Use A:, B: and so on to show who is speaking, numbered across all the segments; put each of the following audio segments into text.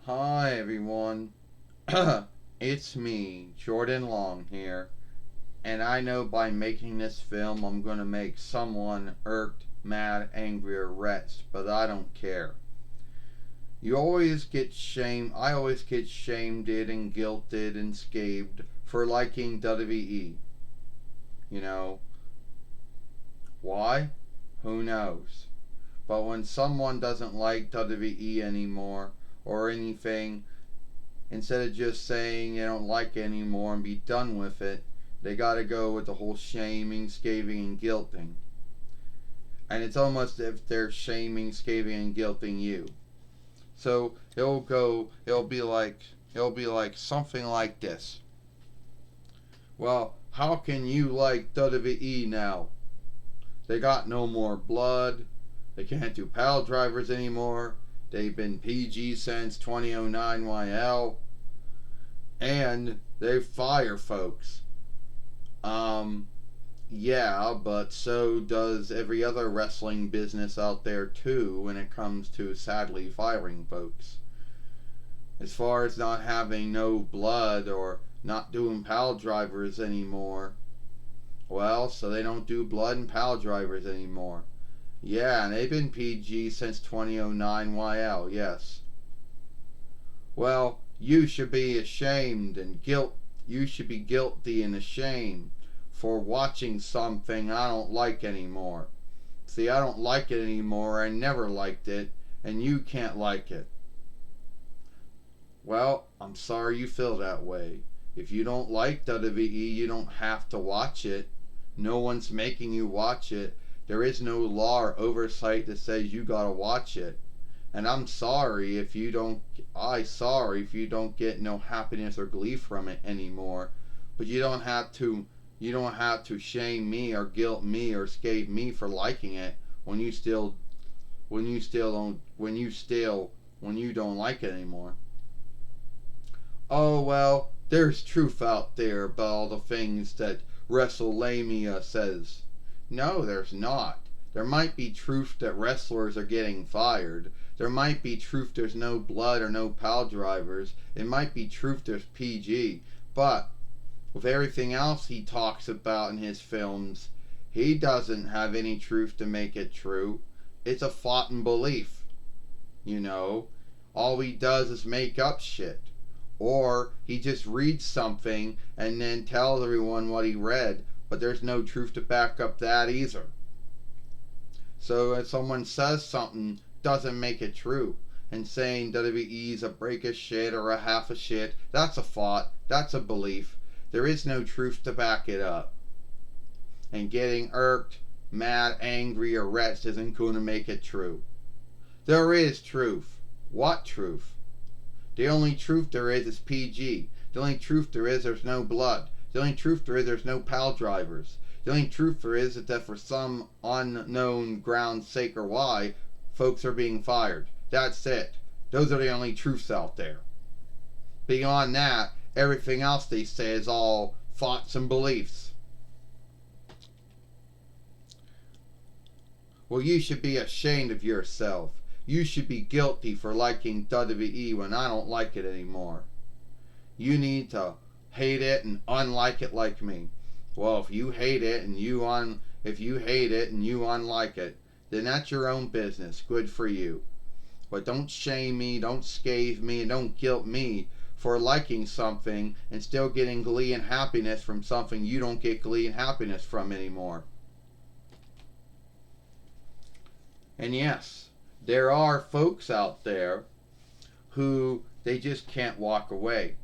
A: Hi everyone, it's me, Jordan Long here, and I know by making this film I'm gonna make someone irked, mad, angry, or wretched, but I don't care. I always get shamed and guilted and scabed for liking WWE. You know, why? Who knows? But when someone doesn't like WWE anymore or anything, instead of just saying they don't like it anymore and be done with it, they gotta go with the whole shaming, scathing, and guilting. And it's almost as if they're shaming, scathing, and guilting you. So it'll be like something like this. Well, how can you like WWE now? They got no more blood. They can't do pile drivers anymore. They've been PG since 2009 YL. And they fire folks. Um, yeah, but so does every other wrestling business out there too when it comes to sadly firing folks. As far as not having no blood or not doing pile drivers anymore, well, so they don't do blood and pile drivers anymore. Yeah, and they've been PG since 2009 YL, yes. Well, you should be ashamed and guilt. You should be guilty and ashamed for watching something I don't like anymore. See, I don't like it anymore. I never liked it, and you can't like it. Well, I'm sorry you feel that way. If you don't like WWE, you don't have to watch it. No one's making you watch it. There is no law or oversight that says you gotta watch it. And I'm sorry if you don't. I sorry if you don't get no happiness or glee from it anymore. But you don't have to. You don't have to shame me or guilt me or scathe me for liking it when you still. When you still don't. When you still. When you don't like it anymore. Oh well, there's truth out there about all the things that WrestleLamia says. No, there's not. There might be truth that wrestlers are getting fired. There might be truth there's no blood or no pile drivers. It might be truth there's PG. But with everything else he talks about in his films, he doesn't have any truth to make it true. It's a foughten belief. You know, all he does is make up shit. Or he just reads something and then tells everyone what he read, but there's no truth to back up that either. So if someone says something, doesn't make it true. And saying WWE's a break of shit or a half of shit, that's a thought, that's a belief. There is no truth to back it up. And getting irked, mad, angry, or wretched isn't going to make it true. There is truth. What truth? The only truth there is PG. The only truth there is there's no blood. The only truth there is there's no pile drivers. The only truth there is that for some unknown ground sake or why, folks are being fired. That's it. Those are the only truths out there. Beyond that, everything else they say is all thoughts and beliefs. Well, you should be ashamed of yourself. You should be guilty for liking WWE when I don't like it anymore. You need to hate it and unlike it like me. Well, if you hate it and you unlike it, then that's your own business. Good for you. But don't shame me, don't scathe me, and don't guilt me for liking something and still getting glee and happiness from something you don't get glee and happiness from anymore. And yes, there are folks out there who they just can't walk away.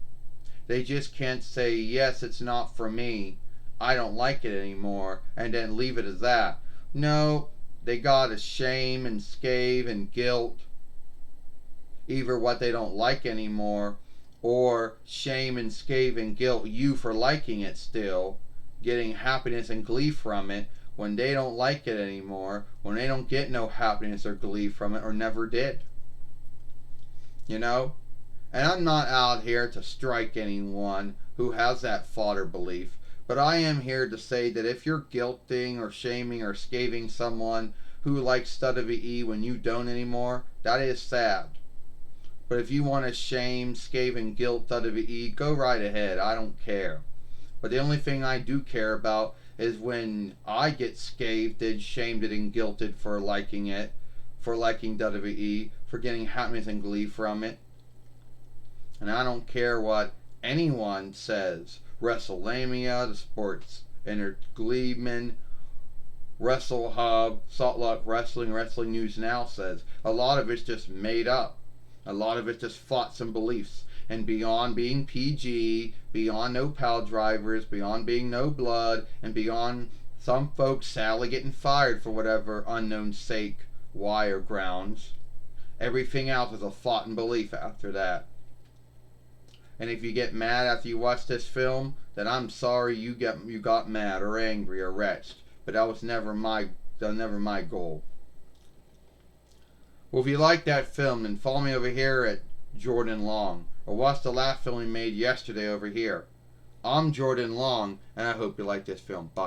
A: They just can't say, yes, it's not for me. I don't like it anymore, and then leave it as that. No, they gotta shame and scathe and guilt either what they don't like anymore, or shame and scathe and guilt you for liking it still, getting happiness and glee from it when they don't like it anymore, when they don't get no happiness or glee from it or never did. You know? And I'm not out here to strike anyone who has that fodder belief, but I am here to say that if you're guilting or shaming or scathing someone who likes WWE when you don't anymore, that is sad. But if you want to shame, scathe, and guilt WWE, go right ahead. I don't care. But the only thing I do care about is when I get scathed and shamed and guilted for liking it, for liking WWE, for getting happiness and glee from it. And I don't care what anyone says. WrestleMania, the Sports Gleeman, Wrestle Hub, Salt Lake Wrestling, Wrestling News Now says. A lot of it's just made up. A lot of it's just thoughts and beliefs. And beyond being PG, beyond no pal drivers, beyond being no blood, and beyond some folks sadly getting fired for whatever unknown sake, why, or grounds, everything else is a thought and belief after that. And if you get mad after you watch this film, then I'm sorry you got mad or angry or wretched. But that was never my goal. Well, if you like that film, then follow me over here at Jordan Long, or watch the last film we made yesterday over here. I'm Jordan Long, and I hope you like this film. Bye.